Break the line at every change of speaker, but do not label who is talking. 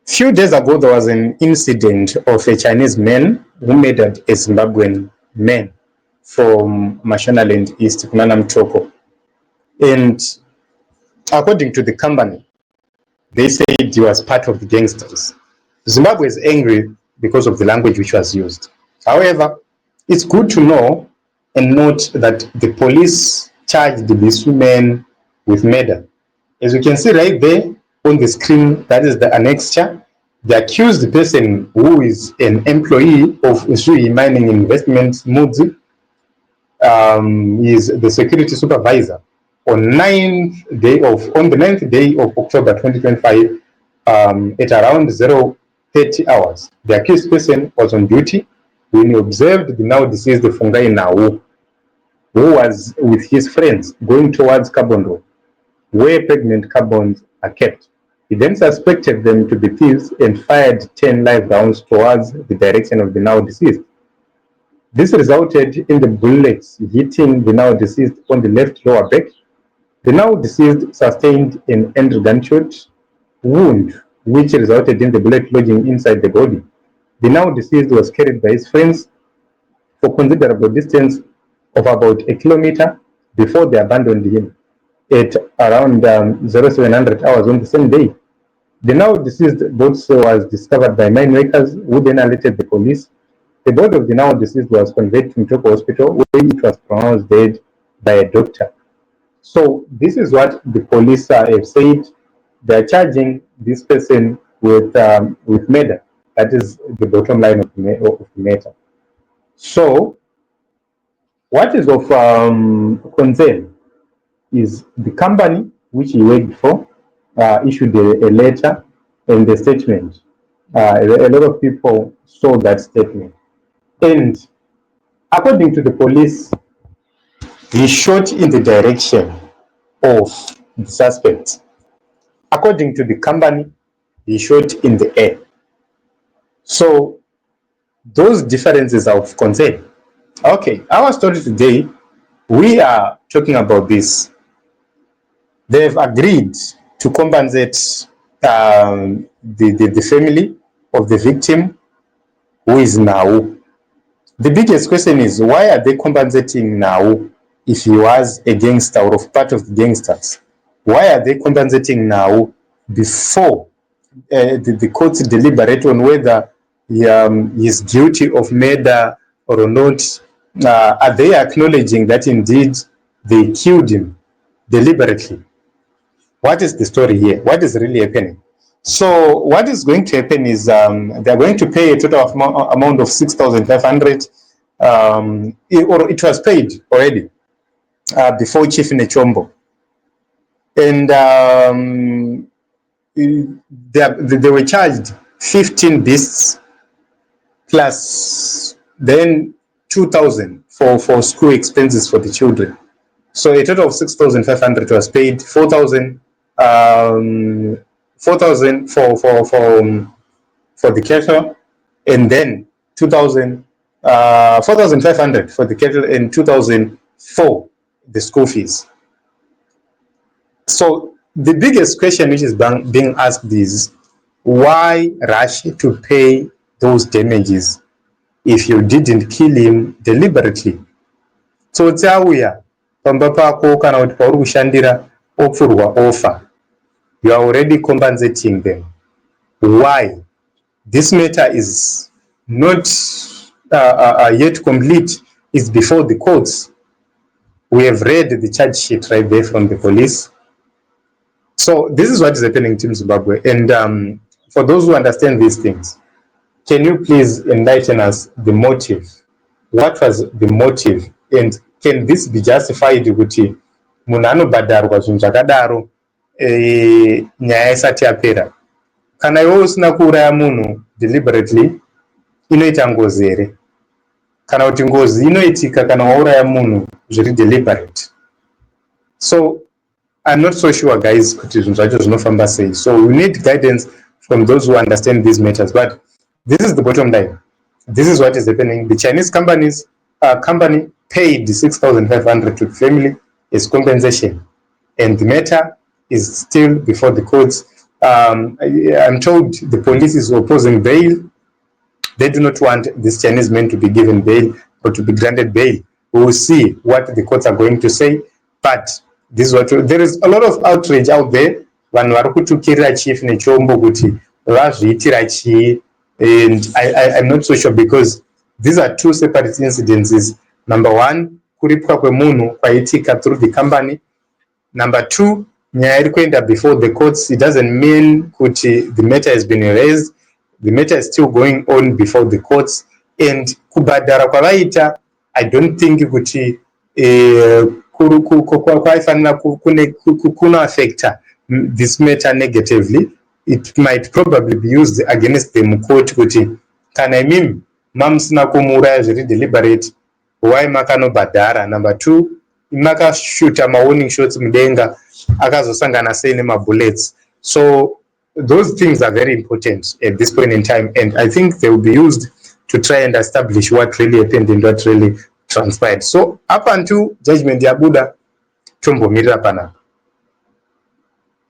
Few days ago, there was an incident of a Chinese man who murdered a Zimbabwean man from Mashonaland East, Kunanam Toko. And according to the company, they said he was part of the gangsters. Zimbabwe is angry because of the language which was used. However, it's good to know and note that the police charged this man with murder. As you can see right there on the screen, that is the annexure. The accused person, who is an employee of Usui Mining Investments, Mudzi, is the security supervisor. On the 9th day of October 2025, at around 0:30 hours, the accused person was on duty when he observed the now deceased Fungai Nhau, who was with his friends going towards Kabondo, where pregnant carbons are kept. He then suspected them to be thieves and fired 10 live rounds towards the direction of the now deceased. This resulted in the bullets hitting the now deceased on the left lower back. The now deceased sustained an end gunshot wound, which resulted in the bullet lodging inside the body. The now deceased was carried by his friends for considerable distance of about a kilometer before they abandoned him at around 0700 hours on the same day. The now deceased body was discovered by mine workers, who then alerted the police. The body of the now deceased was conveyed to Mtoko Hospital, where it was pronounced dead by a doctor. So this is what the police have said. They are charging this person with murder. That is the bottom line of the matter. So what is of concern is the company which he worked for issued a letter and a statement. A lot of people saw that statement. And according to the police, he shot in the direction of the suspect. According to the company, he shot in the air. So those differences are of concern. Okay, our story today, we are talking about this. They've agreed to compensate the family of the victim, who is Now. The biggest question is, why are they compensating Now if he was a gangster or of part of the gangsters? Why are they compensating Now before the courts deliberate on whether he is guilty of murder or not? Are they acknowledging that indeed they killed him deliberately? What is the story here? What is really happening? So what is going to happen is they're going to pay a total of amount of 6,500, or it was paid already before Chief Nechombo. And they were charged 15 beasts plus then 2,000 for school expenses for the children. So a total of 6,500 was paid, 4,000 for the cattle, and then 4,500 for the cattle and 2,000 for the school fees. So the biggest question which is being asked is, why rush to pay those damages if you didn't kill him deliberately? So tsauya pamba pako kana kuti pauri kushandira opfurwa ofa, you are already compensating them. Why? This matter is not yet complete. It's before the courts. We have read the charge sheet right there from the police. So this is what is happening in Zimbabwe. And for those who understand these things, can you please enlighten us the motive? What was the motive? And can this be justified kuti munhu anobhadharwa zvinhu zvakadaro nyaya isati yapera? Kana iwe usina kuuraya munhu deliberately, inoita ngozi here? Kana kuti ngozi inoitika kana wauraya munhu zviri deliberate? So I'm not so sure, guys, kuti zvinhu zvacho zvinofamba sei. So we need guidance from those who understand these matters. But this is the bottom line. This is what is happening. The Chinese company paid 6,500 to the family as compensation, and the matter is still before the courts. I'm told the police is opposing bail. They do not want these Chinese men to be given bail or to be granted bail. We will see what the courts are going to say. But this is what there is a lot of outrage out there. Vanhu vari kutukirira chief nechombo kuti vazviitira chii, and I'm not so sure because these are two separate incidences. Number one, kuripwa kwemunhu kwaitika through the company. Number two, nyaya iri kuenda before the courts. It doesn't mean kuti the matter has been erased. The matter is still going on before the courts, and kubhadhara kwavaita, I don't think kuti kwaifanira kuno affecta this matter negatively. It might probably be used against them court kuti kana imimi mamusina kumuuraya zviri deliberate, why makanobhadhara. Number two, makashuta mawarning shots mudenga akazosangana sei nemabullets. So those things are very important at this point in time, and I think they will be used to try and establish what really happened and what really transpired. So up until judgment yabuda, tombomirira pana.